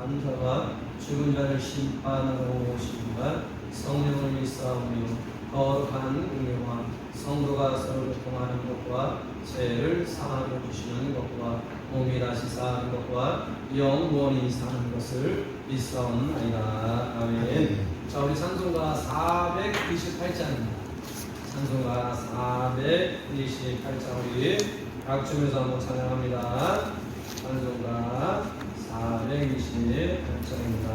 감사와 죽은 자를 심판하러 오신 날 성령을 믿사오며 거룩한 은혜와 성도가 서로 교통하는 것과 죄를 사하여 주시는 것과 몸이 다시 사는 것과 영원히 사는 것을 믿사옵나이다. 아멘. 자, 우리 찬송가 428장입니다. 찬송가 428장 우리 각주면서 한번 찬양합니다. 찬송가 428장입니다.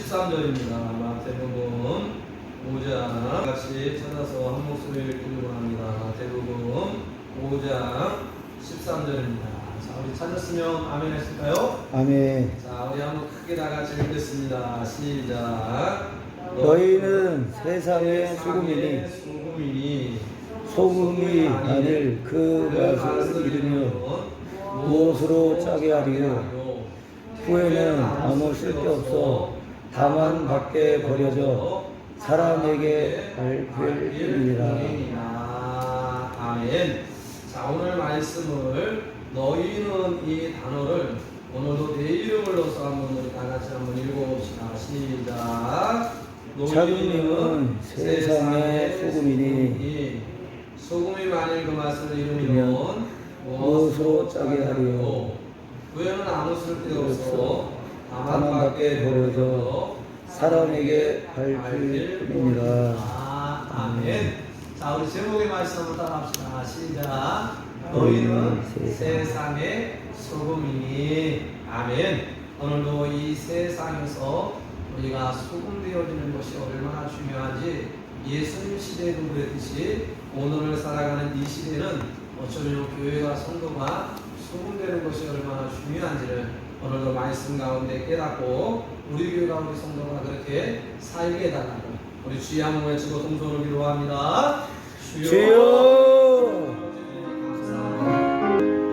13절입니다. 마태복음 5장 같이 찾아서 한 목소리 읽기로 합니다. 마태복음 5장 13절입니다. 자, 우리 찾았으면 아멘 하실까요? 아멘. 자, 우리 한번 크게 다 같이 읽겠습니다. 시작. 너희는 세상의 소금이니 소금이 만일 그 맛을 잃으면 무엇으로 짜게 하리요? 후에는 아무 쓸데없어 다만 밖에 버려져 사람에게 밟힐 뿐이니라. 아멘. 자, 오늘 말씀을 너희는 이 단어를 오늘도 내 이름을 넣어서 한번 우리 다 같이 한번 읽어봅시다. 시작. 자기님은 세상의 소금이니 소금이 만일 그 맛을 잃으면 무엇으로 짜게 하리요? 후에는 아무 쓸데없어 다만 밖에 버려져 사람에게 밟힐 뿐이니라. 아멘. 자, 우리 제목의 말씀 한번 따라합시다. 시작. 너희는 세상의 소금이니. 아멘. 오늘도 이 세상에서 우리가 소금 되어지는 것이 얼마나 중요한지 예수님 시대에도 그랬듯이 오늘을 살아가는 이 시대는 어쩌면 교회와 성도가 소금 되는 것이 얼마나 중요한지를 오늘도 말씀 가운데 깨닫고 우리 교회가 우리 성도가 그렇게 살게 해달라고 우리 주의 한번 외치고 동서를 기도합니다. 주여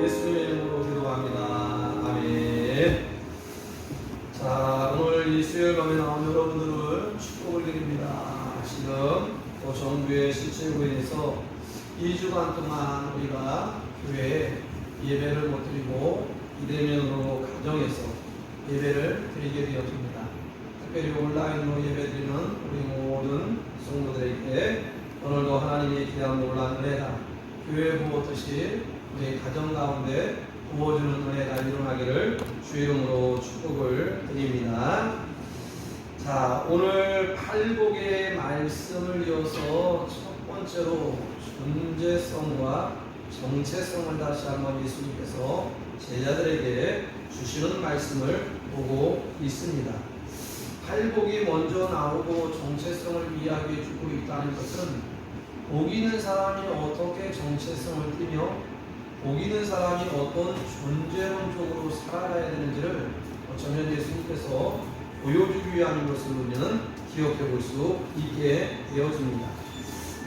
예수님의 이름으로 기도합니다. 아멘. 자, 오늘 이 수요일 밤에 나온 여러분들을 축복을 드립니다. 지금 또 정부의 실체로 인해서 2주간 동안 우리가 교회에 예배를 못 드리고 비대면으로 가정에서 예배를 드리게 되었습니다. 특별히 온라인으로 예배 드리는 우리 모든 성도들에게 오늘도 하나님의 귀한 놀라운 은혜가 교회 부었듯이 우리 가정 가운데 부어주는 은혜가 일어나기를 주의 이름으로 축복을 드립니다. 자, 오늘 팔복의 말씀을 이어서 첫 번째로 존재성과 정체성을 다시 한번 예수님께서 제자들에게 주시는 말씀을 보고 있습니다. 팔복이 먼저 나오고 정체성을 이야기해 주고 있다는 것은 복 있는 사람이 어떻게 정체성을 띠며 복 있는 사람이 어떤 존재론적으로 살아가야 되는지를 어쩌면 예수님께서 보여주기 위한 것을 우리는 기억해 볼 수 있게 되어집니다.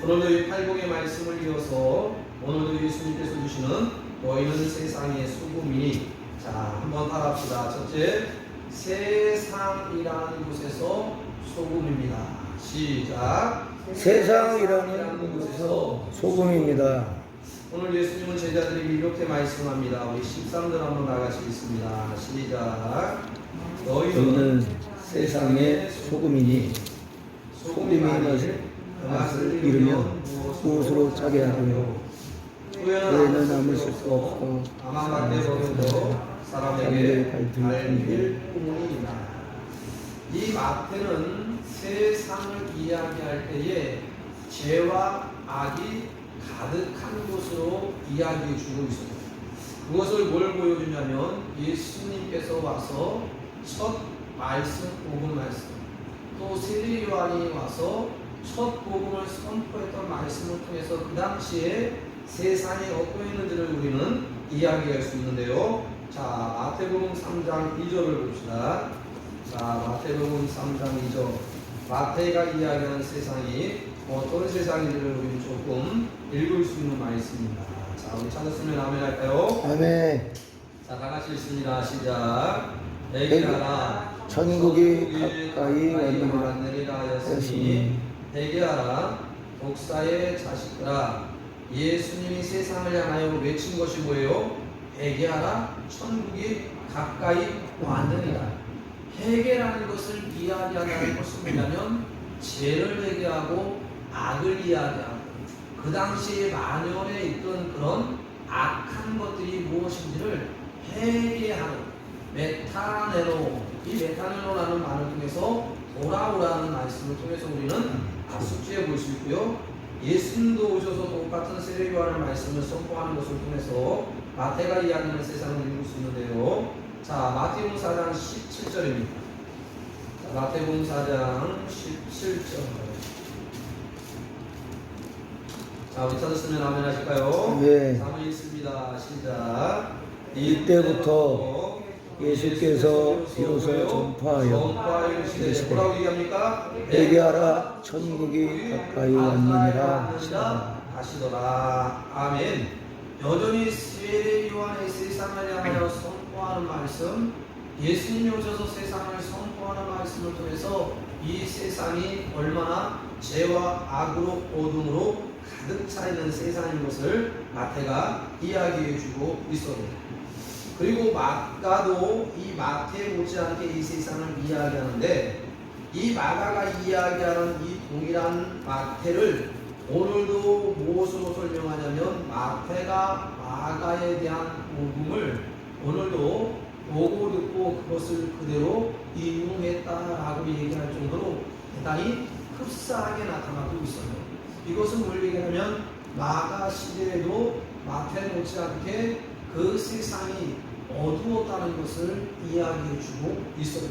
오늘도 이 팔복의 말씀을 이어서 오늘도 예수님께서 주시는 너희는 세상의 소금이니. 자, 한번 따라합시다. 첫째, 세상이라는 곳에서 소금입니다. 시작. 세상이라는 곳에서 소금입니다. 오늘 예수님은 제자들에게 이렇게 말씀합니다. 우리 13절 한번 나같이 읽습니다. 시작. 너희는 세상의 소금이니 소금이 맛을 잃으면 무엇으로 짜게 하며 후에는 아무 쓸수 없고 다만 밖에 버려져 사람에게 밟힐 뿐이다. 이 마태는 세상을 이야기할 때에 죄와 악이 가득한 곳으로 이야기해 주고 있습니다. 그것을 뭘 보여주냐면 예수님께서 와서 첫 말씀, 복음 말씀, 또 세례 요한이 와서 첫 복음을 선포했던 말씀을 통해서 그 당시에 세상이 어떠했는지를 우리는 이야기할 수 있는데요. 자, 마태복음 3장 2절을 봅시다. 자, 마태복음 3장 2절. 마태가 이야기하는 세상이 어떤 세상인지를 우리는 조금 읽을 수 있는 말씀입니다. 자, 우리 찾았으면 아멘 할까요? 아멘. 자, 다 같이 읽습니다. 시작. 대기하라. 천국이 가까이 왔느니라 하였으니 대기하라. 독사의 자식들아. 예수님이 세상을 향하여 외친 것이 뭐예요? 회개하라. 천국이 가까이 왔느니라. 회개라는 것을 이야기한다는 것은 뭐냐면 죄를 회개하고 악을 이야기하고 그 당시에 만연에 있던 그런 악한 것들이 무엇인지를 회개하는 메타네로, 이 메타네로라는 말을 통해서 돌아오라는 말씀을 통해서 우리는 숙지해 볼 수 있고요. 예수님도 오셔서 똑같은 세례요한의 말씀을 선포하는 것을 통해서 마태가 이야기하는 세상을 읽을 수 있는데요. 자, 마태복음 4장 17절입니다. 마태복음 4장 17절. 자, 우리 찾았으면 아멘 하실까요? 네. 3을 읽습니다. 시작. 이때부터 예수께서 비로소 전파하여 이르시되 뭐라고 얘기합니까? 회개하라 천국이 가까이 왔느니라 하시더라. 아멘. 여전히 세례 요한의 세상을 향하여 선포하는 말씀, 예수님이 오셔서 세상을 선포하는 말씀을 통해서 이 세상이 얼마나 죄와 악으로 어둠으로 가득 차 있는 세상인 것을 마태가 이야기해 주고 있습니다. 그리고 마가도 이 마태 못지않게 이 세상을 이야기하는데, 이 마가가 이야기하는 이 동일한 마태를 오늘도 무엇으로 설명하냐면, 마태가 마가에 대한 복음을 오늘도 보고 듣고 그것을 그대로 인용했다라고 얘기할 정도로 대단히 흡사하게 나타나고 있어요. 이것은 뭘 얘기하냐면, 마가 시대에도 마태 못지않게 그 세상이 어두웠다는 것을 이야기해 주고 있어요.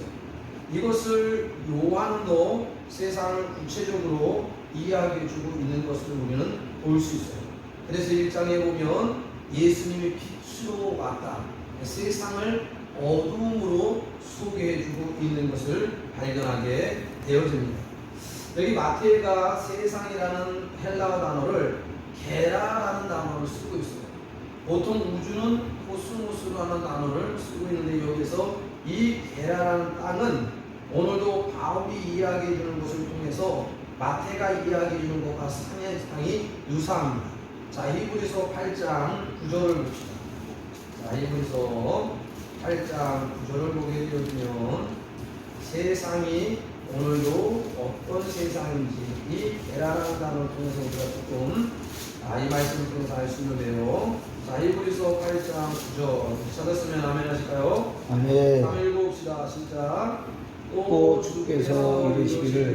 이것을 요한도 세상을 구체적으로 이야기해 주고 있는 것을 우리는 볼 수 있어요. 그래서 1장에 보면 예수님이 빛으로 왔다, 세상을 어두움으로 소개해 주고 있는 것을 발견하게 되어집니다. 여기 마태가 세상이라는 헬라어 단어를 게라라는 단어를 쓰고 있어요. 보통 우주는 코스모스라는 단어를 쓰고 있는데, 여기서 이 게라라는 땅은 오늘도 바울이 이야기해 주는 것을 통해서 마태가 이야기해 주는 것과 상당히 유사합니다. 자, 히브리서 8장 9절을 봅시다. 자, 히브리서 8장 9절을 보게 되면, 세상이 오늘도 어떤 세상인지 이 게라라는 단어를 통해서 우리가 조금 이 말씀을 통해서 알 수 있는데요. 자, 히브리서 8장 9절 찾았으면 아멘 하실까요? 아멘. 3 읽어봅시다. 시작. 또 주께서 이르시기를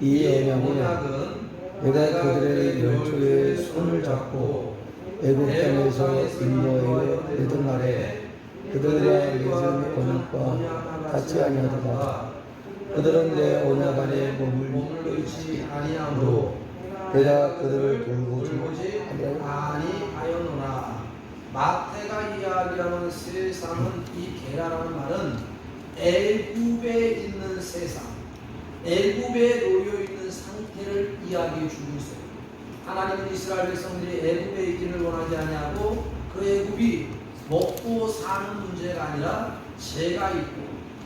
이 언약은 내가 그들의 열조의 손을 잡고 애굽 땅에서 인도하여 내던 날에 그들과 맺은 언약과 같이 아니하더라. 그들은 내 언약 안에 몸을 넣지 아니하므로 내가 그들을 돌보지 아니하였노라. 마태가 이야기하는 세상은, 이 게라라는 말은 애굽에 있는 세상, 애굽에 놓여 있는 상태를 이야기해 주고 있어요. 하나님은 이스라엘 백성들이 애굽에 있기를 원하지 아니하고, 그 애굽이 먹고 사는 문제가 아니라 죄가 있고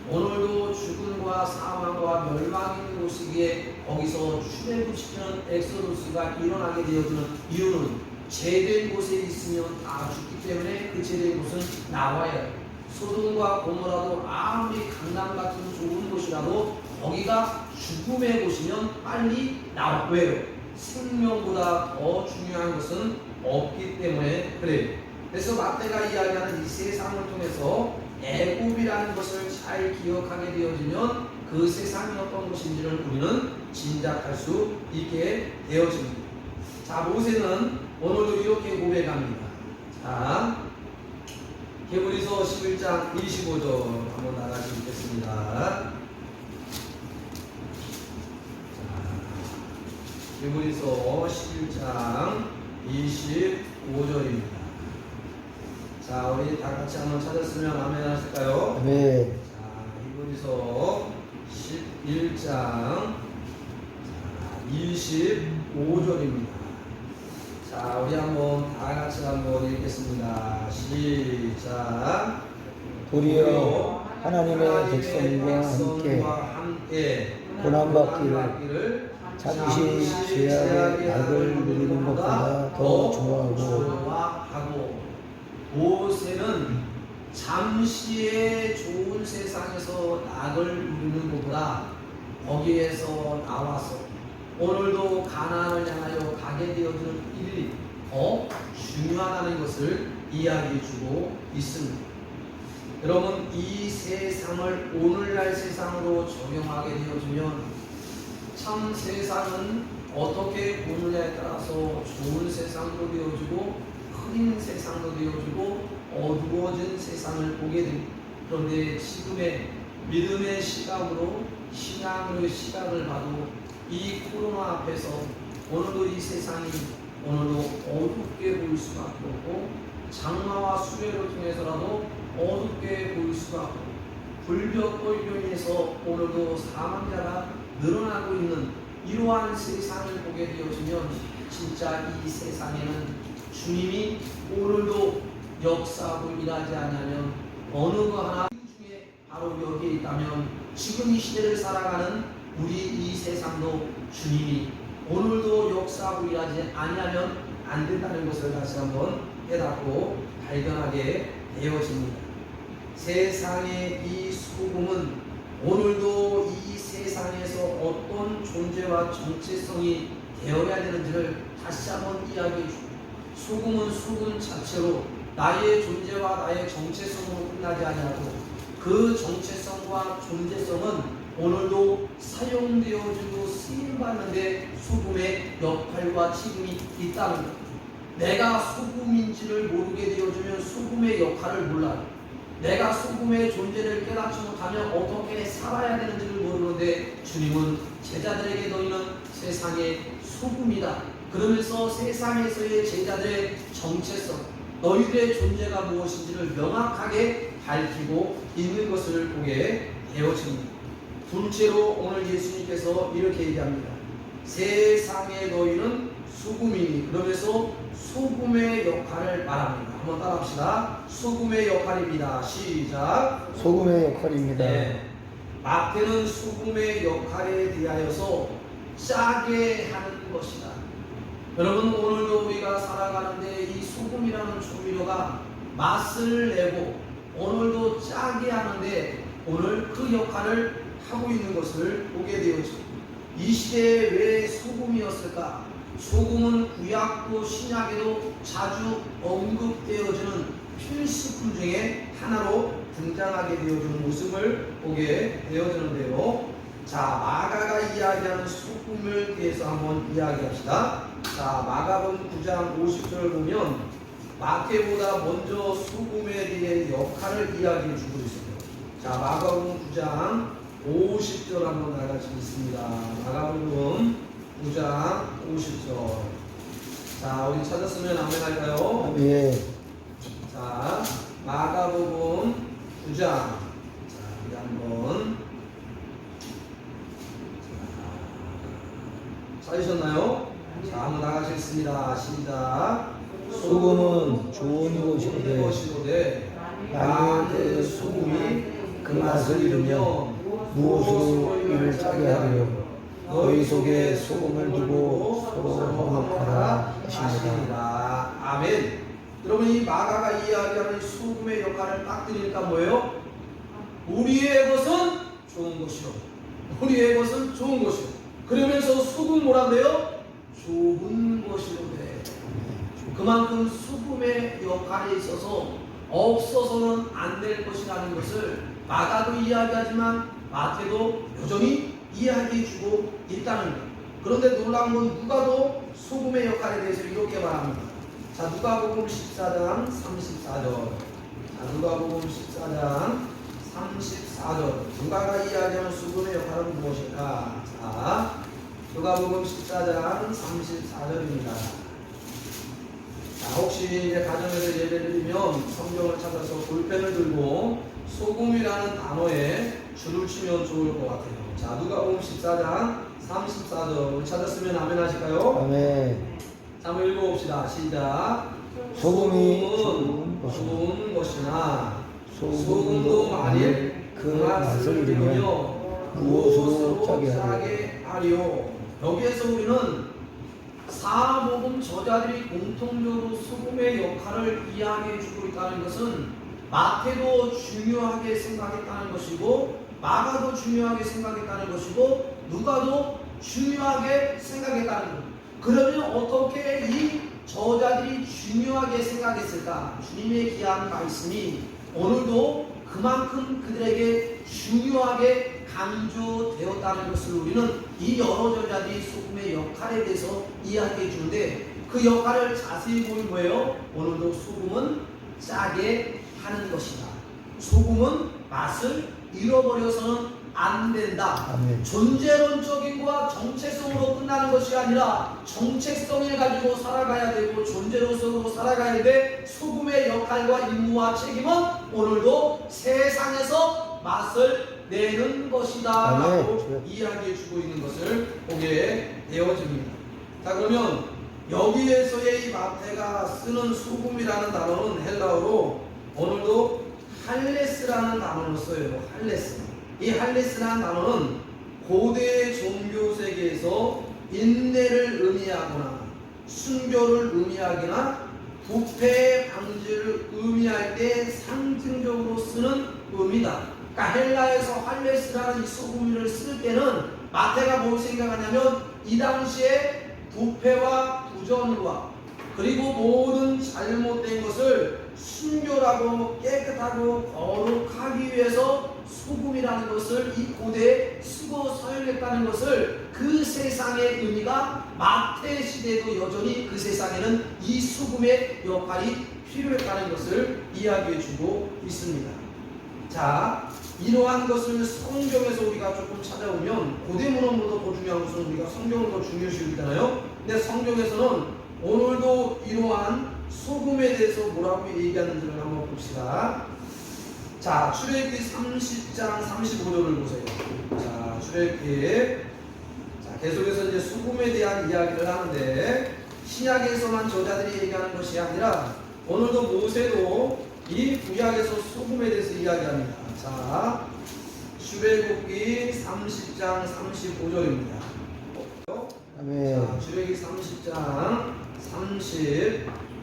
오늘도 죽음과 사망과 멸망이 있는 곳이기에 거기서 출애굽시키는 엑소도스가 일어나게 되어지는 이유는, 죄된 곳에 있으면 다 죽기 때문에 그 죄된 곳은 나와야 해요. 소돔과 고모라도 아무리 강남 같은 좋은 곳이라도 거기가 죽음의 곳이면 빨리 나와. 왜요? 생명보다 더 중요한 것은 없기 때문에 그래요. 그래서 마태가 이야기하는 이 세상을 통해서 애굽이라는 것을 잘 기억하게 되어지면 그 세상이 어떤 것인지를 우리는 짐작할 수 있게 되어집니다. 자, 모세는 오늘도 이렇게 고백합니다. 자, 히브리서 11장 25절 한번 나가시 읽겠습니다. 히브리서 11장 25절입니다. 자, 우리 다 같이 한번 찾았으면 아멘 하실까요? 네. 자, 히브리서 11장 25절입니다. 자, 우리 한번 다 같이 한번 읽겠습니다. 시작. 도리어 하나님의 백성과 함께 고난받기를 잠시 죄악의 낙을 누리는 것보다 더 좋아하고, 모세는 잠시의 좋은 세상에서 낙을 누리는 것보다 거기에서 나와서 오늘도 가나안을 향하여 가게 되어지는 일이 더 중요하다는 것을 이야기해 주고 있습니다. 여러분, 이 세상을 오늘날 세상으로 적용하게 되어지면 참 세상은 어떻게 보느냐에 따라서 좋은 세상도 되어지고 흐린 세상도 되어지고 어두워진 세상을 보게 됩니다. 그런데 지금의 믿음의 시각으로 신앙의 시각을 봐도 이 코로나 앞에서 오늘도 이 세상이 오늘도 어둡게 보일 수밖에 없고 장마와 수해를 통해서라도 어둡게 보일 수밖에 없고 불볕더위로 인해서 오늘도 사망자가 늘어나고 있는 이러한 세상을 보게 되어지면 진짜 이 세상에는 주님이 오늘도 역사하고 일하지 않으면 어느 거 하나 중에 바로 여기에 있다면 지금 이 시대를 살아가는 우리 이 세상도 주님이 오늘도 역사하고 일하지 아니하면 안 된다는 것을 다시 한번 깨닫고 발견하게 되어집니다. 세상의 이 소금은 오늘도 이 세상에서 어떤 존재와 정체성이 되어야 되는지를 다시 한번 이야기해 주고, 소금은 소금 자체로 나의 존재와 나의 정체성으로 끝나지 아니하고 그 정체성과 존재성은 오늘도 사용되어지고 쓰임받는데 소금의 역할과 책임이 있다는 것. 내가 소금인지를 모르게 되어주면 소금의 역할을 몰라요. 내가 소금의 존재를 깨닫지 못하면 어떻게 살아야 되는지를 모르는데 주님은 제자들에게 너희는 세상의 소금이다. 그러면서 세상에서의 제자들의 정체성, 너희들의 존재가 무엇인지를 명확하게 밝히고 있는 것을 보게 되어집니다. 둘째로 오늘 예수님께서 이렇게 얘기합니다. 세상에 너희는 소금이니, 그러면서 소금의 역할을 말합니다. 한번 따라합시다. 소금의 역할입니다. 시작. 소금의 역할입니다. 네. 마태는 소금의 역할에 대하여서 짜게 하는 것이다. 여러분, 오늘도 우리가 살아가는데 이 소금이라는 조미료가 맛을 내고 오늘도 짜게 하는데 오늘 그 역할을 하고 있는 것을 보게 되어집니다. 이 시대에 왜 소금이었을까? 소금은 구약도 신약에도 자주 언급되어지는 필수품 중에 하나로 등장하게 되어지는 모습을 보게 되어지는데요. 자, 마가가 이야기하는 소금을 대해서 한번 이야기합시다. 자, 마가복음 9장 50절을 보면 마태보다 먼저 소금에 대해 역할을 이야기해 주고 있습니다. 자, 마가복음 9장 50절 한번 나같이 읽습니다. 마가복음 9장 50절. 자, 우리 찾았으면 아멘 할까요? 예. 자, 마가복음 9장. 자, 우리 한번. 찾으셨나요? 자, 한번 나같이 읽습니다. 시작. 소금은 좋은 것이로되 만일 그 소금이 그 맛을 잃으며 무엇으로 이를 짜게 하리요. 너희 속에 소금을 두고 서로 화목하라 하십니다. 아멘. 여러분, 이 마가가 이야기하는 소금의 역할을 딱 드리니까 뭐예요? 우리의 것은 좋은 것이요, 우리의 것은 좋은 것이요. 그러면서 소금 뭐라 그래요? 좋은 것이로 돼. 그만큼 소금의 역할에 있어서 없어서는 안 될 것이라는 것을 마가도 이야기하지만 마태도 여전히 이야기해주고 있다는 것. 그런데 놀라운 건 누가도 소금의 역할에 대해서 이렇게 말합니다. 자, 누가복음 14장 34절. 자, 누가복음 14장 34절. 누가가 이야기하는 소금의 역할은 무엇일까? 자, 누가복음 14장 34절입니다. 자, 혹시 이제 가정에서 예배를 드리면 성경을 찾아서 볼펜을 들고 소금이라는 단어에 줄을 치면 좋을 것 같아요. 자, 누가복음 14장 34절. 찾았으면 아멘 하실까요? 아멘. 자, 한번 읽어봅시다. 시작. 소금이 좋은 것이나 소금도 만일 그 맛을 잃으며 무엇으로 짜게 하리요. 여기에서 우리는 사복음 저자들이 공통적으로 소금의 역할을 이야기해 주고 있다는 것은 마태도 중요하게 생각했다는 것이고 마가도 중요하게 생각했다는 것이고 누가도 중요하게 생각했다는 것. 그러면 어떻게 이 저자들이 중요하게 생각했을까? 주님의 귀한 말씀이 오늘도 그만큼 그들에게 중요하게 강조되었다는 것을 우리는 이 여러 저자들이 소금의 역할에 대해서 이야기해 주는데 그 역할을 자세히 보면 뭐예요? 오늘도 소금은 짜게 하는 것이다. 소금은 맛을 잃어버려서는 안 된다. 아멘. 존재론적인 것과 정체성으로 끝나는 것이 아니라 정체성을 가지고 살아가야 되고 존재론적으로 살아가야 돼. 소금의 역할과 임무와 책임은 오늘도 세상에서 맛을 내는 것이다 라고 이야기해 주고 있는 것을 보게 되어집니다. 자, 그러면 여기에서의 이 마태가 쓰는 소금이라는 단어는 헬라어로 오늘도 할레스라는 단어를 써요. 할레스. 이 할레스라는 단어는 고대 종교 세계에서 인내를 의미하거나 순교를 의미하거나 부패 방지를 의미할 때 상징적으로 쓰는 의미다. 그러니까 헬라에서 할레스라는 이 소금을 쓸 때는 마태가 뭘 생각하냐면 이 당시에 부패와 부정과 그리고 모든 잘못된 것을 순결하고 깨끗하고 거룩하기 위해서 소금이라는 것을 이 고대에 쓰고 사용했다는 것을 그 세상의 의미가 마태 시대에도 여전히 그 세상에는 이 소금의 역할이 필요했다는 것을 이야기해 주고 있습니다. 자, 이러한 것을 성경에서 우리가 조금 찾아보면 고대 문헌보다 더 중요한 것은 우리가 성경을 더 중요시 여기잖아요. 근데 성경에서는 오늘도 이러한 소금에 대해서 뭐라고 얘기하는지를 한번 봅시다. 자, 출애굽기 30장 35절을 보세요. 자, 출애굽기. 자, 계속해서 이제 소금에 대한 이야기를 하는데 신약에서만 저자들이 얘기하는 것이 아니라 오늘도 모세도 이 구약에서 소금에 대해서 이야기합니다. 자, 출애굽기 30장 35절입니다. 자, 출애굽기 30장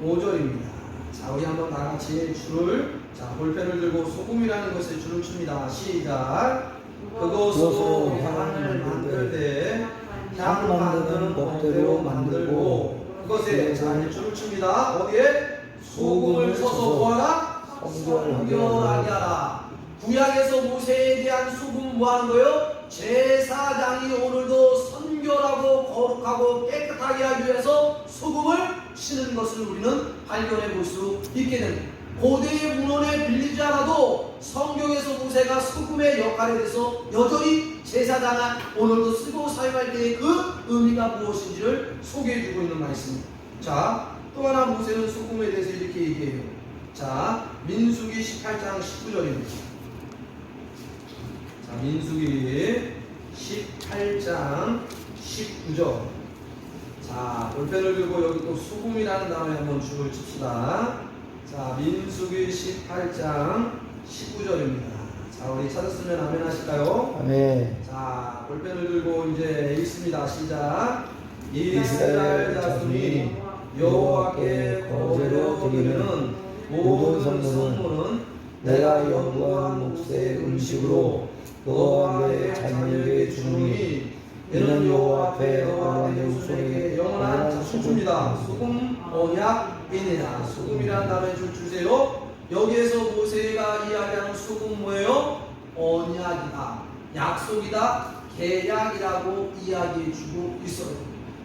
35절입니다. 자, 우리 한번 다 같이 줄을, 자, 볼펜을 들고 소금이라는 것에 줄을 춥니다. 시작. 그것으로 향을 만들되 향 만드는 법대로 만들고 그것에, 자, 이제 줄을 춥니다. 어디에? 소금을 쳐서 뭐하라? 성결하게 하라. 구약에서 모세에 대한 소금 뭐하는 거예요? 제사장이 오늘도 선결하고 거룩하고 깨끗하게 하기 위해서 소금을 치는 것을 우리는 발견해 볼 수 있게 됩니다. 고대의 문헌에 빌리지 않아도 성경에서 모세가 소금의 역할에 대해서 여전히 제사장을 오늘도 쓰고 사용할 때의 그 의미가 무엇인지를 소개해 주고 있는 말씀입니다. 자, 또 하나 모세는 소금에 대해서 이렇게 얘기해요. 자, 민수기 18장 19절입니다. 자, 민수기 18장 19절. 자, 볼펜을 들고 여기 또 소금이라는 단어에 한번 줄을 칩시다. 자, 민수기 18장 19절입니다. 자, 우리 찾았으면 아멘 하실까요? 아멘. 자, 볼펜을 들고 이제 읽습니다. 시작. 이스라엘 자손이 여호와께 거제로 드리는 모든 선물은 내가 연구한 몫의 음식으로 너와 내 자녀에게 주노니 이는 여호와 앞에 너와 내 후손에게 영원한 자축입니다. 소금 언약이니라. 소금이라는 단어에 줄 주세요. 여기에서 모세가 이야기하는 소금 뭐예요? 언약이다, 약속이다, 계약이라고 이야기해 주고 있어요.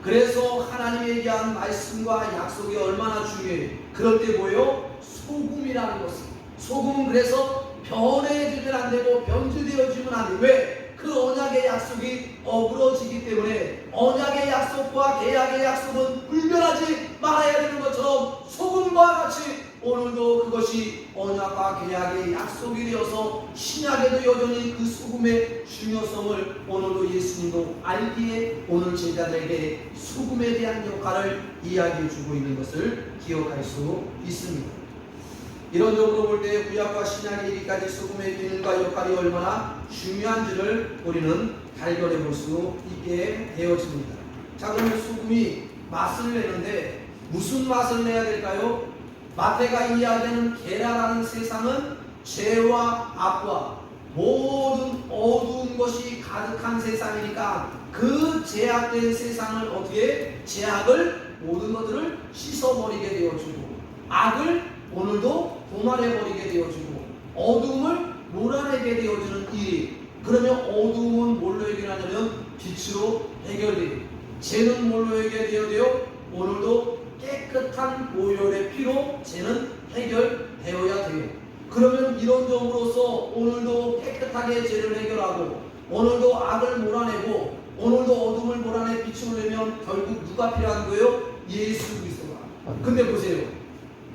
그래서 하나님이 얘기한 말씀과 약속이 얼마나 중요해요. 그럴 때 뭐예요? 소금이라는 것은, 소금은 그래서 변해지면 안 되고 변질되어지면 안 돼요. 왜? 그 언약의 약속이 어그러지기 때문에 언약의 약속과 계약의 약속은 불변하지 말아야 되는 것처럼 소금과 같이 오늘도 그것이 언약과 계약의 약속이 되어서 신약에도 여전히 그 소금의 중요성을 오늘도 예수님도 알기에 오늘 제자들에게 소금에 대한 역할을 이야기해 주고 있는 것을 기억할 수 있습니다. 이론적으로 볼 때 구약과 신약에 이르기까지 소금의 기능과 역할이 얼마나 중요한지를 우리는 발견해 볼 수 있게 되어집니다. 자, 그러면 소금이 맛을 내는데 무슨 맛을 내야 될까요? 마태가 이야기하는 게라라는 세상은 죄와 악과 모든 어두운 것이 가득한 세상이니까 그 제약된 세상을 어떻게, 제약을 모든 것들을 씻어버리게 되어주고 악을 오늘도 도말해버리게 되어주고 어둠을 몰아내게 되어주는 일이, 그러면 어둠은 뭘로 해결하냐면 빛으로 해결돼요. 죄는 뭘로 해결되어야 오늘도 깨끗한 보혈의 피로 죄는 해결되어야 돼요. 그러면 이런 점으로서 오늘도 깨끗하게 죄를 해결하고 오늘도 악을 몰아내고 오늘도 어둠을 몰아내 빛을 내면 결국 누가 필요한 거예요? 예수 그리스도가. 근데 보세요.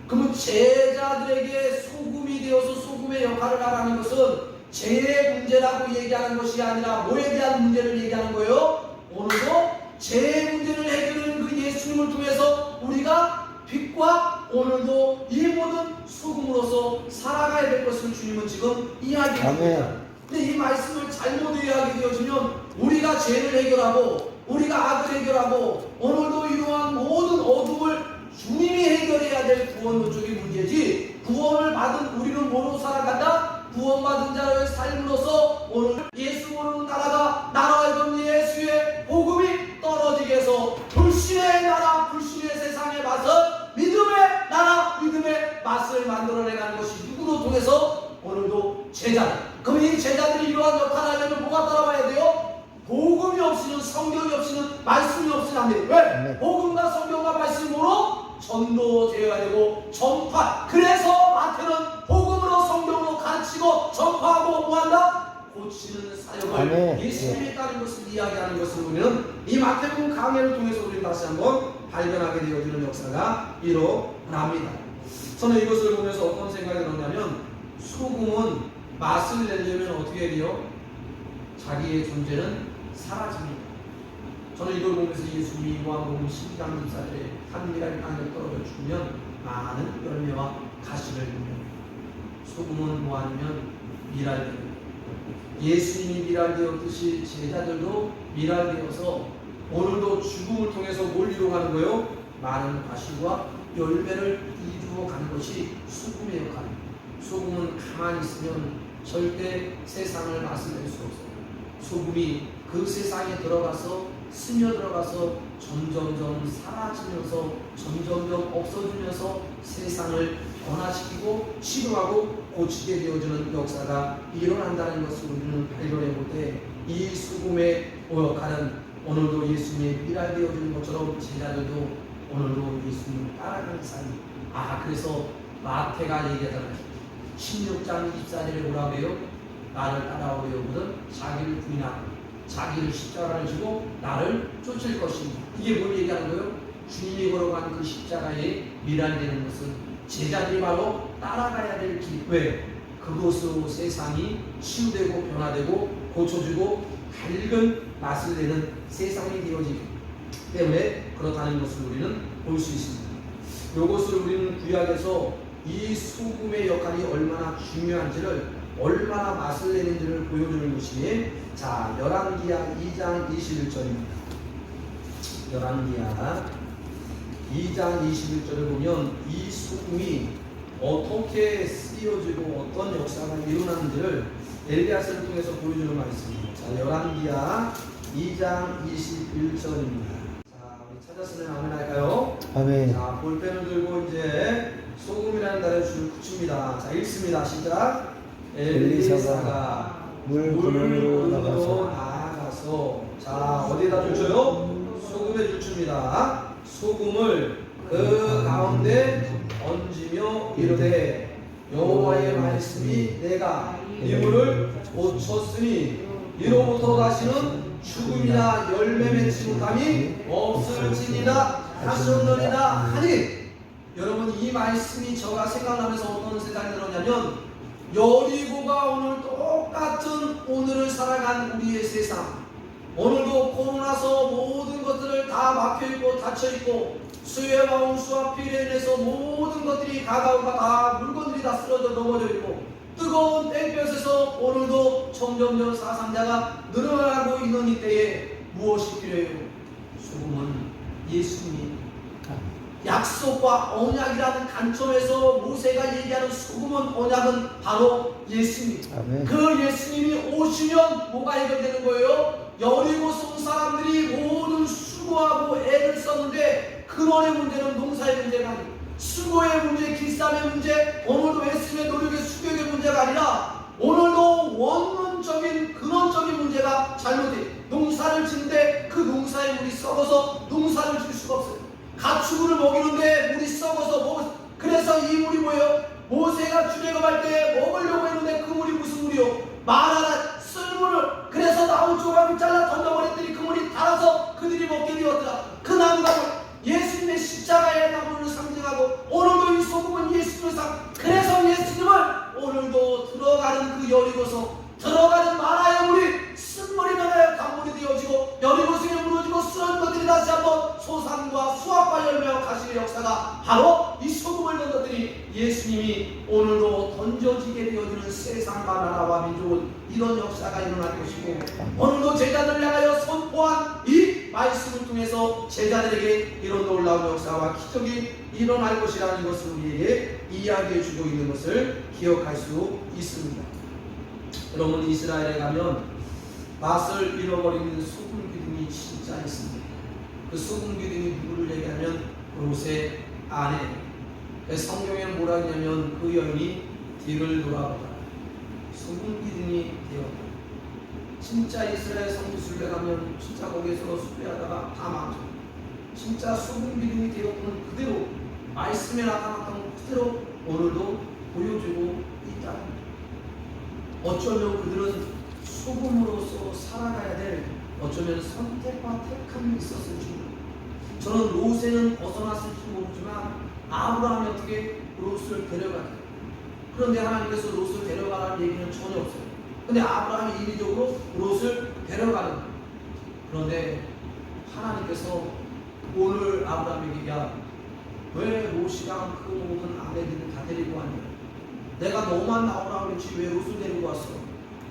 그러면 제자들에게 소금이 되어서 소금의 역할을 하라는 것은 죄의 문제라고 얘기하는 것이 아니라 뭐에 대한 문제를 얘기하는 거예요? 오늘도 죄의 문제를 해결하는 그 예수님을 통해서 우리가 빛과 오늘도 이 모든 소금으로서 살아가야 될 것을 주님은 지금 이야기합니다. 근데 이 말씀을 잘못 이해하게 되어지면 우리가 죄를 해결하고 우리가 악을 해결하고 오늘도 이러한 모든 어둠을 주님이 해결해야 될 구원 쪽이 문제지, 구원을 받은 우리는 뭐로 살아간다? 구원받은 자의 삶으로서 오늘 예수 모르는 나라가 예수의 복음이 떨어지게 해서 불신의 나라, 불신의 세상의 맛을 믿음의 나라, 믿음의 맛을 만들어내가는 것이 누구로 통해서? 오늘도 제자들. 그럼 이 제자들이 이러한 역할을 하려면 뭐가 따라와야 돼요? 복음이 없이는, 성경이 없이는, 말씀이 없이는 안 돼요. 왜? 복음과 성경과 말씀으로 전도되어야 되고 전파. 그래서 마태는 복음으로 성경으로 가르치고 전파하고 뭐한다? 고치는 사역을 예수님이 했다는 것을 이야기하는 것을 우리는 이 마태복음 강해를 통해서 우리는 다시 한번 발견하게 되어지는 역사가 일어납니다. 저는 이것을 보면서 어떤 생각이 들었냐면, 소금은 맛을 내려면 어떻게 해요? 자기의 존재는 사라집니다. 저는 이걸 보면서 예수님이 요한복음 12장 14절에 한 미랄 땅에 떨어져 죽으면 많은 열매와 가시를 맺는, 소금은 뭐하냐면 미랄되는, 예수님이 미랄되었듯이 제자들도 미랄되어서 오늘도 죽음을 통해서 뭘 이루어가는 거예요? 많은 가시와 열매를 이루어가는 것이 소금의 역할입니다. 소금은 가만히 있으면 절대 세상을 맛을 낼 수 없어요. 소금이 그 세상에 들어가서 스며들어가서 점점점 사라지면서 점점점 없어지면서 세상을 변화시키고 치료하고 고치게 되어지는 역사가 일어난다는 것을 우리는 발견해 볼 때, 이 소금의 역할은 오늘도 예수님의 미랄되어지는 것처럼 제자들도 오늘도 예수님을 따라가는 삶이. 그래서 마태가 얘기하잖아요. 16장 24절에 뭐라고 해요? 나를 따라오려거든 자기를 부인하고 자기를 십자가를 지고 나를 쫓을 것입니다. 이게 뭘 얘기하는 거예요? 주님이 걸어간 그 십자가에 미랄되는 것은 제자들이 바로 따라가야 될 길. 왜? 그것으로 세상이 치유되고 변화되고 고쳐지고 밝은 맛을 내는 세상이 되어지기 때문에 그렇다는 것을 우리는 볼 수 있습니다. 이것을 우리는 구약에서 이 소금의 역할이 얼마나 중요한지를, 얼마나 맛을 내는지를 보여주는 것이, 자, 열왕기하 2장 21절입니다. 열왕기하 2장 21절을 보면 이 소금이 어떻게 쓰여지고 어떤 역사가 일어나는지를 엘리야스를 통해서 보여주는 말씀입니다. 자, 열왕기하 2장 21절입니다. 자, 우리 찾았으면 아멘 할까요? 아멘. 자, 볼펜을 들고 이제 소금이라는 단어를 줄 붙입니다. 자, 읽습니다. 시작. 엘리사가 물 근원으로 나가서, 자, 어디에다 줄쳐요? 소금에 줄칩니다. 소금을 그 가운데 얹으며 이르되, 여호와의 말씀이 내가 이 물을 고쳤으니 이로부터 다시는 죽음이나 열매 맺지 못함이 없을지니라 하셨느니라 하니. 여러분, 이 말씀이 저가 생각나면서 어떤 생각이 들었냐면, 여리고가 오늘 똑같은 오늘을 살아간 우리의 세상, 오늘도 코로나서 모든 것들을 다 막혀있고 닫혀있고 수해와 홍수와 피해에 인해서 모든 것들이 다가오가 다 물건들이 다 쓰러져 넘어져 있고 뜨거운 땡볕에서 오늘도 점점점 사상자가 늘어나고 있는 이때에 무엇이 필요해요? 소금은 예수님이 약속과 언약이라는 관점에서 모세가 얘기하는 소금은 언약은 바로 예수입니다. 그 예수님이 오시면 뭐가 해결되는 거예요? 여리고성 사람들이 모든 수고하고 애를 썼는데 근원의 문제는 농사의 문제가 아니고 수고의 문제, 길쌈의 문제, 오늘도 애씀의 노력의 수격의 문제가 아니라 오늘도 원론적인 근원적인 문제가 잘못돼. 농사를 짓는데 그 농사의 물이 썩어서 농사를 질 수가 없어요. 가축을 먹이는데 물이 썩어서 그래서 이 물이 뭐예요? 모세가 출애굽할 때 먹으려고 했는데 그 물이 무슨 물이요? 마라라 쓸물을 그래서 나무 조각을 잘라 던져버렸더니 그 물이 달아서 그들이 먹게 되었더라. 그 나무가 예수님의 십자가의 나무를 상징하고 오늘도 이 소금은 예수님을 그래서 예수님을 오늘도 들어가는 그 여리고서 들어가는 마라의 물이 쓴물이 변하여 강물이 되어지고 여리고성에 무너지고 쓰러진 것들이 다시 한번 소산과 수확과 열매와 가시의 역사가 바로 이 소금을 던졌더니 예수님이 오늘도 던져지게 되어지는 세상과 나라와 민족은 이런 역사가 일어날 것이고 오늘도 제자들을 향하여 선포한 이 말씀을 통해서 제자들에게 이런 놀라운 역사와 기적이 일어날 것이라는 것을 우리에게 이야기해 주고 있는 것을 기억할 수 있습니다. 여러분, 이스라엘에 가면 맛을 잃어버리는 소금 기둥이 진짜 있습니다. 그 소금 기둥이 누구를 얘기하면 롯의 아내. 성경에는 뭐라 하냐면 그 여인이 뒤를 돌아보다 소금 기둥이 되었다. 진짜 이스라엘 성지순례 가면 진짜 거기에서 수배하다가 다 망쳐. 진짜 소금 기둥이 되었던 그대로 말씀에 나타났던 그대로 오늘도 보여주고 있다. 어쩌면 그들은 소금으로서 살아가야 될 어쩌면 선택과 택함이 있었을지 모릅니다. 저는 롯에는 벗어났을지 모르지만 아브라함이 어떻게 롯을 데려가요? 그런데 하나님께서 롯을 데려가라는 얘기는 전혀 없어요. 근데 아브라함이 인위적으로 롯을 데려가는 거예요. 그런데 하나님께서 오늘 아브라함에게 왜 롯이랑 그 모든 아내들을 다 데리고 왔냐? 내가 너만 나오라고 그랬지 왜 롯을 데리고 왔어?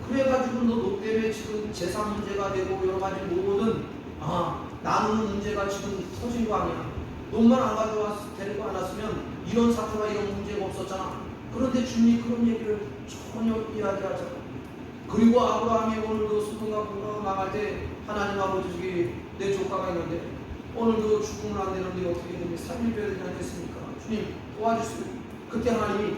그래가지고 너 때문에 지금 재산 문제가 되고 여러 가지 모든 나누는 문제가 지금 터진 거 아니야? 너만 안 가져와서 데리고 안 왔으면 이런 사태와 이런 문제가 없었잖아. 그런데 주님이 그런 얘기를 전혀 이야기하잖아. 그리고 아브라함이 오늘도 수동과 공부가 망할 때 하나님 아버지 내 조카가 있는데 오늘도 죽으면 안 되는데 어떻게 되면 살려줘야 되지 않겠습니까? 주님 도와주세요. 그때 하나님이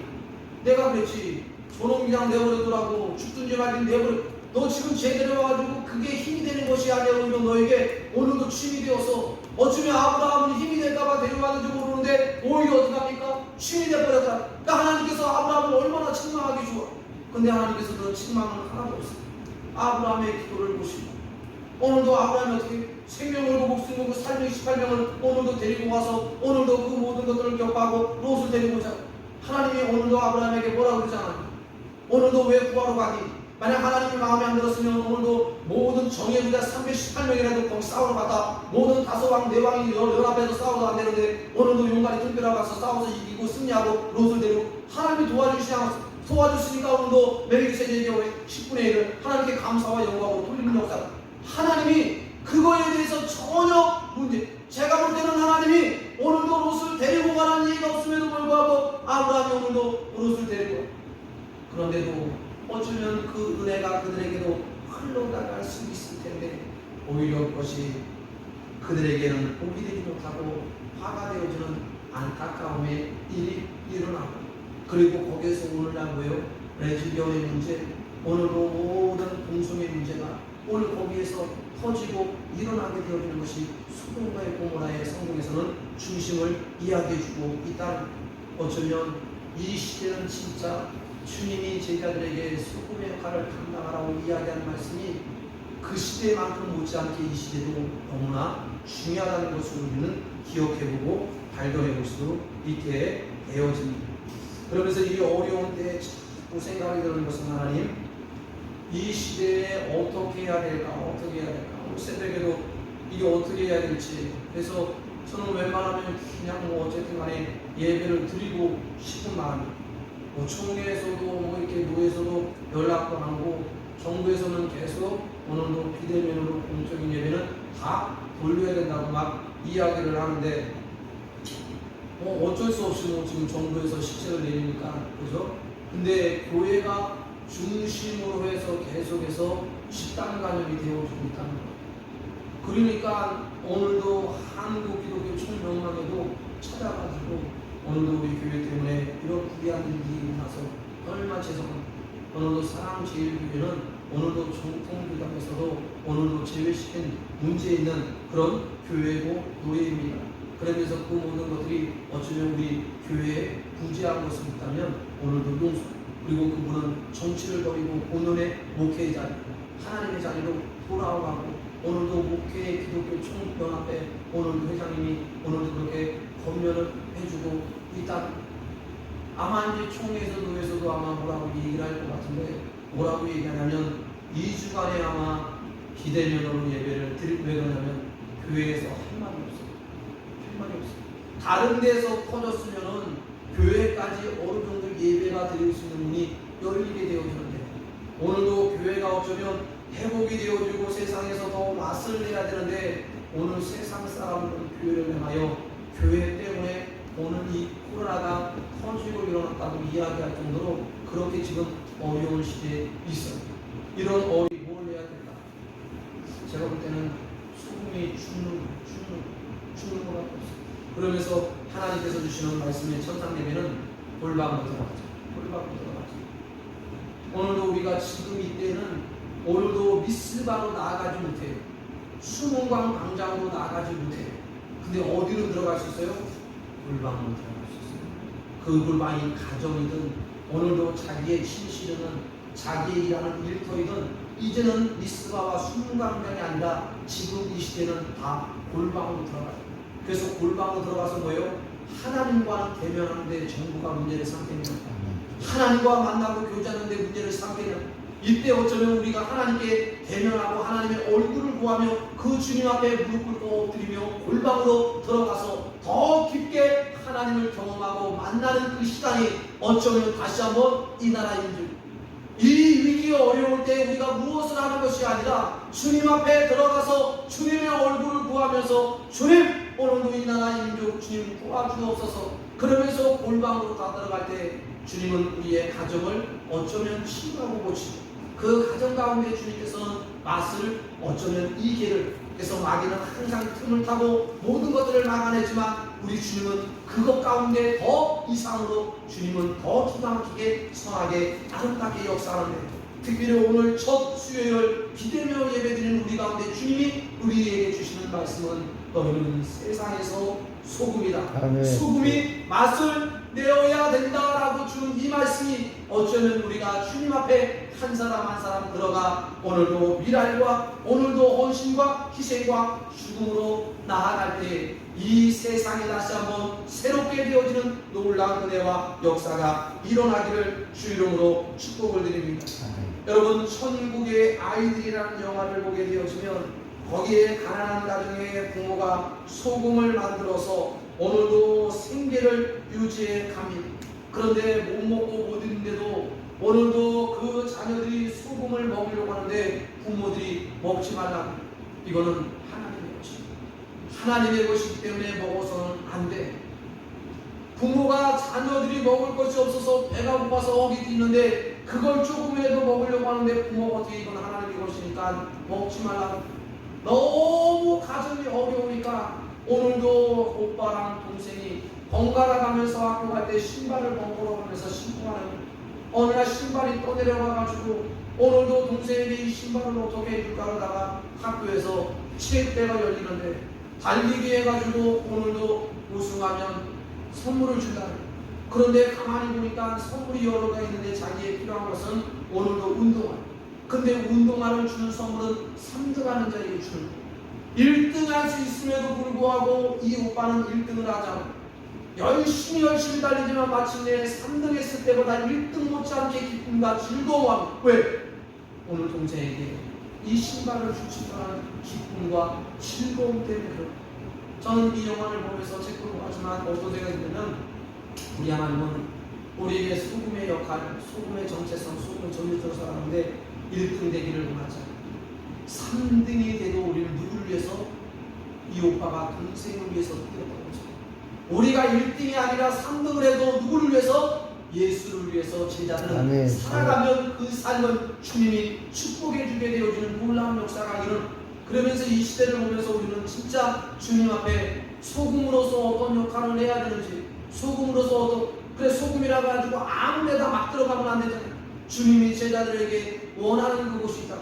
내가 그랬지 저놈 그냥 내버려두라고 죽든지 말든지 내버려. 너 지금 제대로 와가지고 그게 힘이 되는 것이 아니라 오히려 너에게 오늘도 힘이 되어서 어쩌면 아브라함은 힘이 될까봐 데려왔는지 모르는데 오히려 어떻게 합니까? 힘이 돼버렸다. 그러니까 하나님께서 아브라함을 얼마나 책망하기 좋아. 근데 하나님께서 그 책망은 하나도 없어요. 아브라함의 기도를 보시고 오늘도 아브라함이 어떻게 생명을 고 목숨을 걸고 살면 18명을 오늘도 데리고 와서 오늘도 그 모든 것들을 격파하고 롯을 데리고 오자. 하나님이 오늘도 아브라함에게 뭐라고 그러잖아요. 오늘도 왜 구하러 가니? 만약 하나님이 마음에 안 들었으면 오늘도 모든 정예 부자 318명이라도 거기 싸우러 갔다 모든 다소왕 내왕이 연합해서 싸워도 안 되는데 오늘도 용가리 특별하고 가서 싸워서 이기고 승리하고 롯을 데리고 하나님이 도와주시니까 오늘도 멜기세덱의 경우에 10분의 1을 하나님께 감사와 영광으로 돌리는 역사. 하나님이 그거에 대해서 전혀 문제. 제가 볼 때는 하나님이 오늘도 롯을 데리고 가라는 얘기가 없음에도 불구하고 아브라함이 오늘도 롯을 데리고 가. 그런데도 어쩌면 그 은혜가 그들에게도 흘러나갈 수 있을 텐데 오히려 그것이 그들에게는 복이 되지 못하고 화가 되어지는 안타까움의 일이 일어나고 그리고 거기에서 오늘날 뭐예요? 레즈비언의 문제, 오늘도 모든 동성의 문제가 오늘 거기에서 터지고 일어나게 되어지는 것이 소돔과 고모라의 성경에서는 중심을 이야기해주고 있다. 어쩌면 이 시대는 진짜 주님이 제자들에게 소금의 역할을 감당하라고 이야기하는 말씀이 그 시대만큼 못지않게 이 시대도 너무나 중요하다는 것을 우리는 기억해보고 발견해볼 수 있게 되어집니다. 그러면서 이 어려운 때에 자꾸 생각이 드는 것은 하나님 이 시대에 어떻게 해야 될까 어떻게 해야 될까 오늘 새벽에도 이게 어떻게 해야 될지 그래서 저는 웬만하면 그냥 어쨌든 간에 예배를 드리고 싶은 마음이 총회에서도 이렇게 노에서도 연락도 하고 정부에서는 계속 오늘도 비대면으로 공적인 예배는 다 돌려야 된다고 막 이야기를 하는데 어쩔 수 없이 지금 정부에서 시책을 내리니까 그죠? 근데 교회가 중심으로 해서 계속해서 집단 간염이 되어지고 있다는 거예요. 그러니까 오늘도 한국 기독교 총명망에도 찾아가지고 오늘도 우리 교회 때문에 이런 불의한 일이 일어나서 얼마나 죄송합니다. 오늘도 사랑제일교회는 오늘도 정통교단에서도 오늘도 제외시킨 문제 있는 그런 교회고 노예입니다. 그러면서 그 모든 것들이 어쩌면 우리 교회에 부재한 것이 있다면 오늘도 용서, 그리고 그분은 정치를 버리고 본연의 목회의 자리, 하나님의 자리로 돌아오고 오늘도 목회의 기독교 총연합회 오늘도 회장님이 오늘도 그렇게 권면을 해주고 있다. 아마 이제 총회에서 노회에서도 아마 뭐라고 얘기를 할 것 같은데 뭐라고 얘기하냐면 2주간에 아마 비대면으로 예배를 드릴, 왜 그러냐면 교회에서 할 말이 없어요. 할 말이 없어요. 다른 데서 퍼졌으면은 교회까지 어느 정도 예배가 드릴 수 있는 문이 열리게 되어지는데 오늘도 교회가 어쩌면 회복이 되어지고 세상에서 더 맛을 내야 되는데 오늘 세상 사람들은 교회를 향하여 교회 때문에 오늘 이 코로나가 터지고 일어났다고 이야기할 정도로 그렇게 지금 어려운 시대에 있어요. 이런 뭘 해야 될까? 제가 볼 때는 소금이 죽는 것밖에 없어요. 그러면서 하나님께서 주시는 말씀의 천상 예배는 골방으로 들어가죠. 골방으로 들어가죠. 오늘도 우리가 지금 이때는 오늘도 미스바로 나아가지 못해요. 수문광 광장으로 나아가지 못해요. 근데 어디로 들어갈 수 있어요? 골방으로 들어갈 수 있어요. 그 골방이 가정이든 오늘도 자기의 신실은 자기의 일하는 일터이든 이제는 미스바와 수문광장이 아니라 지금 이 시대는 다 골방으로 들어가요. 그래서 골방으로 들어가서 뭐예요? 하나님과는 대면하는데 정부가 문제를 삼겠냐? 하나님과 만나고 교제하는데 문제를 삼겠냐? 이때 어쩌면 우리가 하나님께 대면하고 하나님의 얼굴을 구하며 그 주님 앞에 무릎 꿇고 엎드리며 골방으로 들어가서 더 깊게 하나님을 경험하고 만나는 그 시간이 어쩌면 다시 한번 이 나라인 줄, 이 위기에 어려울 때 우리가 무엇을 하는 것이 아니라 주님 앞에 들어가서 주님의 얼굴을 구하면서 주님 오늘도 이 나라 민족 주님 도와주옵소서 그러면서 골방으로 다 들어갈 때 주님은 우리의 가정을 어쩌면 치유하고 고치고 그 가정 가운데 주님께서는 맛을 어쩌면 이 길을, 그래서 마귀는 항상 틈을 타고 모든 것들을 막아내지만 우리 주님은 그것 가운데 더 이상으로 주님은 더 기가 막히게 선하게 아름답게 역사하는데 특별히 오늘 첫 수요일 비대면 예배드리는 우리 가운데 주님이 우리에게 주시는 말씀은 너희는 세상에서 소금이다. 아멘. 소금이 맛을 내어야 된다라고 준 이 말씀이 어쩌면 우리가 주님 앞에 한 사람 한 사람 들어가 오늘도 미랄과 오늘도 헌신과 희생과 죽음으로 나아갈 때 이 세상이 다시 한번 새롭게 되어지는 놀라운 은혜와 역사가 일어나기를 주 이름으로 축복을 드립니다. 여러분 천국의 아이들이라는 영화를 보게 되어지면 거기에 가난한 가정의 부모가 소금을 만들어서 오늘도 생계를 유지해 갑니다. 그런데 못 먹고 못 입는데도 오늘도 그 자녀들이 소금을 먹으려고 하는데 부모들이 먹지 말라고. 이거는 하나님의 것입니다. 하나님의 것이기 때문에 먹어서는 안 돼. 부모가 자녀들이 먹을 것이 없어서 배가 고파서 어디 있는데 그걸 조금이라도 먹으려고 하는데 부모가 어떻게 이건 하나님의 것이니까 먹지 말라고. 너무 가정이 어려우니까 오늘도 오빠랑 동생이 번갈아 가면서 학교 갈 때 신발을 번갈아 가면서 신고 가는 어느 날 신발이 떠내려가가지고 오늘도 동생에게 이 신발을 어떻게 해줄까 하다가 학교에서 체육대가 열리는데 달리기 해가지고 오늘도 우승하면 선물을 준다. 그런데 가만히 보니까 선물이 여러 개 있는데 자기의 필요한 것은 오늘도 운동화. 근데 운동화를 주는 선물은 3등 하는 자에게 주는 거예요. 1등 할 수 있음에도 불구하고 이 오빠는 1등을 하자. 열심히 달리지만 마침내 3등 했을 때보다 1등 못지않게 기쁨과 즐거움하고 왜? 오늘 동생에게 이 신발을 주신다는 기쁨과 즐거움 때문에 그렇다. 저는 이 영화를 보면서 책도 하지만 어떤 생각이 들면 우리 하나님은 우리에게 소금의 역할, 소금의 정체성, 소금의 전유적으로 살아가는데 1등 되기를 원하지 않아요. 3등이 돼도 우리를 누구를 위해서? 이 오빠가 동생을 위해서 뛰었던 거죠. 우리가 1등이 아니라 3등을 해도 누구를 위해서? 예수를 위해서 제자들은 아멘. 살아가면 그 삶은 주님이 축복해 주게 되어지는 놀라운 역사가 이런. 그러면서 이 시대를 보면서 우리는 진짜 주님 앞에 소금으로서 어떤 역할을 해야 되는지, 소금으로서 어떤, 그래 소금이라 가지고 아무 데다 막 들어가면 안 되잖아요. 주님이 제자들에게 원하는 그곳이 있다.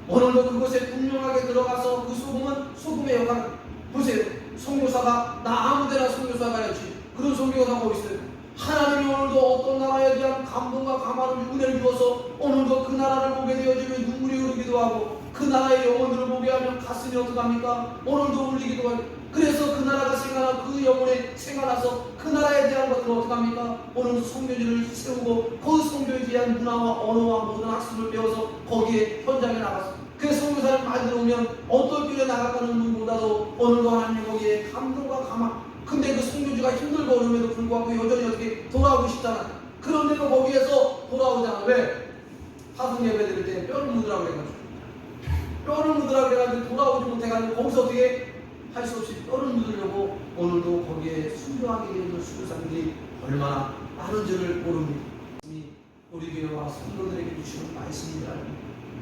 오늘도 그곳에 분명하게 들어가서 그 소금은 소금의 역할. 보세요. 선교사가 나 아무데나 선교사가 아니지. 그런 선교사가 어디 있어요? 하나님이 오늘도 어떤 나라에 대한 감동과 감화를 은혜를 주어서 오늘도 그 나라를 보게 되어지면 눈물이 흐르기도 하고 그 나라의 영혼들을 보게 하면 가슴이 어떡합니까? 오늘도 울리기도 하고 그래서 그 나라가 생각나 그 영혼이 생각나서 그 나라에 대한 것들을 어떡합니까? 오늘도 선교지를 세우고 그 선교에 대한 문화와 언어와 모든 학습을 배워서 거기에 현장에 나가서 그 선교사를 만들어 오면 어떤 길에 나갔다는 분보다도 오늘도 하나님 거기에 감동과 감화. 근데 그 선교지가 힘들고 어려움에도 불구하고 여전히 어떻게 돌아오고 싶잖아. 그런데도 거기에서 돌아오잖아. 왜? 파송 예배 드릴 때 뼈를 묻으라고 해가지고 뼈를 묻으라고 해가지고 돌아오지 못해가지고 거기서 어떻게 할 수 없이 뼈를 묻으려고 오늘도 거기에 순교하게 되는 수교사들이 얼마나 많은지를 모릅니다. 우리 교회와 성도들에게 주시는 말씀이라.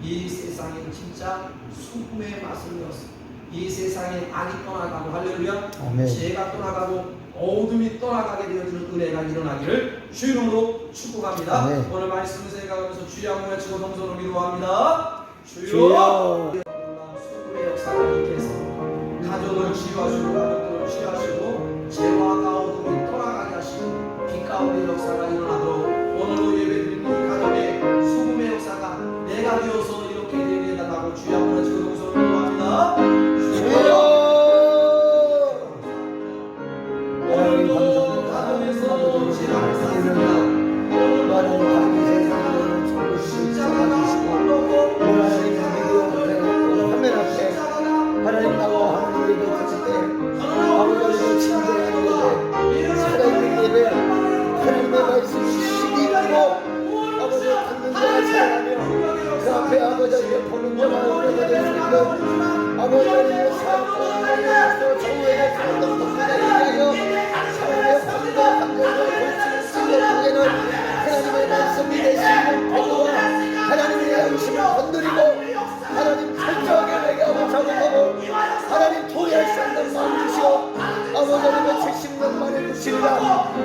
이 세상에 진짜 소금의 맛을 내었습니다. 이 세상에 악이 떠나가고 할렐루야 아멘. 죄가 떠나가고 어둠이 떠나가게 되어지는 은혜가 일어나기를 주 이름으로 축복합니다. 아멘. 오늘 말씀을 생각하면서 주여 한번 외치고 동서로 기도합니다. 주여. 주여 소금의 역사가 있겠어. 가족을 치유하시고 가족들을 치유하시고 죄와 어둠이 떠나가게 하시고 빛 가운데 역사가 일어나도록 오늘도 예배드리는 이 가정의 소금의 역사가 내가 되어서 이렇게 되게 해달라고 주여 한번 외치고 동서로 기도합니다. 주여. 하나님 감사합니다. 가정에서 지나갈 사람입니다. 많은 많은 세상을 조금씩 잡아주시고 하나님 믿음 화면 앞에 하나님 나와 하나님 예배 드릴 때 아버지의 친절한 예배 살아있는 예배 하나님의 말씀 시기로 아버지 듣는 자를 사랑하며 그 앞에 아버지의 보는 자가 은혜가 될 수 있는 아버지의 삶과 하나님께서 정오에 가는 것보다 얘기하여 사랑의 환과 감정과 골치를 쓰는 중에는 하나님의 말씀이 내시는 보고와 하나님의 양심을 건드리고 하나님 철저하게 회개하고 작업하고 하나님 토해할 수 없는 마음 주시오. 아버지 하나님의 70년 만에 주시리라.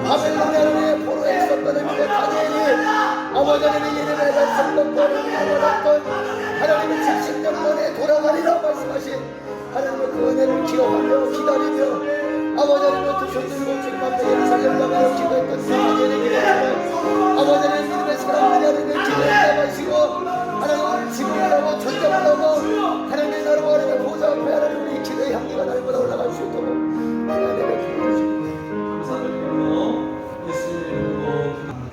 바벨론의 포로에 있었던 의미의 다니엘이 아버지 하나님의 예레미야 선덕권을 나눠놨던 하나님의 70년 만에 돌아가리라 말씀하신 하나님의 그 은혜를 기억하며 기다리며 아버지 하나님의 두 손 들고 주님 앞에 예루살렘 나가서 기도했던 사람들의 기도하며 아버지 하나님 믿음의 사람들이 하나님의 기도에 나가시고 하나님을 지금이라고 전쟁하라고 하나님의 나라와 하나님의 보좌 앞에 하나님의 기도의 향기가 날마다 올라갈 수 있도록 하나님의 기도해 주십니다. 감사드리며 예수님 이름으로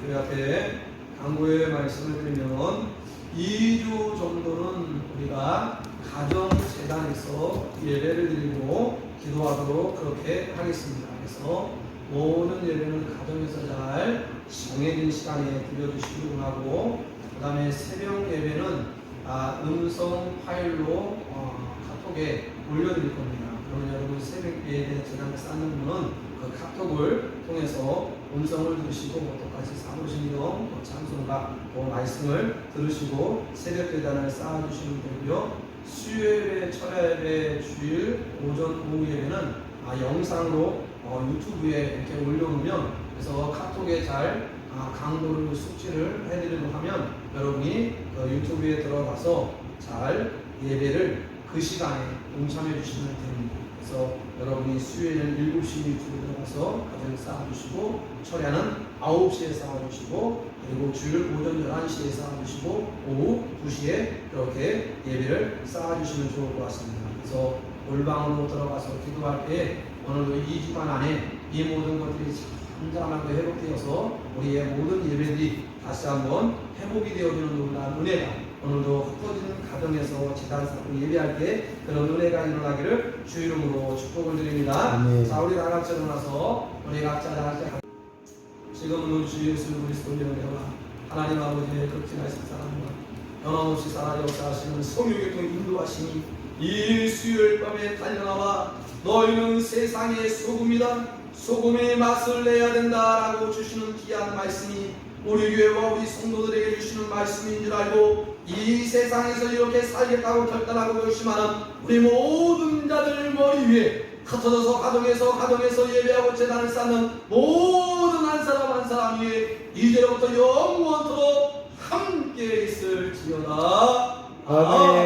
교회 앞에 강구의 말씀을 드리면 2주 정도는 우리가 가정재단에서 예배를 드리고 기도하도록 그렇게 하겠습니다. 그래서 모든 예배는 가정에서 잘 정해진 시간에 드려주시기 원하고 그 다음에 새벽 예배는 음성 파일로 카톡에 올려드릴 겁니다. 그러면 여러분 새벽 예배 재단을 쌓는 분은 그 카톡을 통해서 음성을 들으시고 똑같이 사무실용 찬송가 말씀을 들으시고 새벽 예단을 쌓아주시면 되고요. 수요예배, 철야예배, 주일, 오전, 오후 예배는 영상으로 유튜브에 이렇게 올려놓으면 그래서 카톡에 잘 강도를 숙지를 해드리도록 하면 여러분이 유튜브에 들어가서 잘 예배를 그 시간에 동참해 주시면 됩니다. 그래서 여러분이 수요일은 7시 유튜브 들어가서 가정을 쌓아주시고 철야는 9시에 쌓아주시고 그리고 주일 오전 11시에 쌓아주시고 오후 2시에 그렇게 예배를 쌓아주시면 좋을 것 같습니다. 그래서 골방으로 들어가서 기도할 때 오늘도 2주간 안에 이 모든 것들이 잠잠하게 회복되어서 우리의 모든 예배들이 다시 한번 회복이 되어지는 놀라운 은혜가 오늘도 흩어진 가정에서 재단 쌓고 예배할 때 그런 은혜가 일어나기를 주 이름으로 축복을 드립니다. 아멘. 자, 우리 다 같이 일어나서 우리 각자 다 같이 지금은 주 예수 그리스도의 은혜와 하나님 아버지의 극진하신 사랑과 변함없이 살아 역사하시는 성령의 통 인도하시니 이 수요일 밤에 달려나와 너희는 세상의 소금이다. 소금의 맛을 내야 된다라고 주시는 귀한 말씀이 우리 교회와 우리 성도들에게 주시는 말씀인 줄 알고 이 세상에서 이렇게 살겠다고 결단하고 결심하는 우리 모든 자들 머리 위에 흩어져서 가정에서 예배하고 재단을 쌓는 모든 한 사람 한 사람 위에 이제부터 영원토록 함께 함께 있을지어다. 아멘.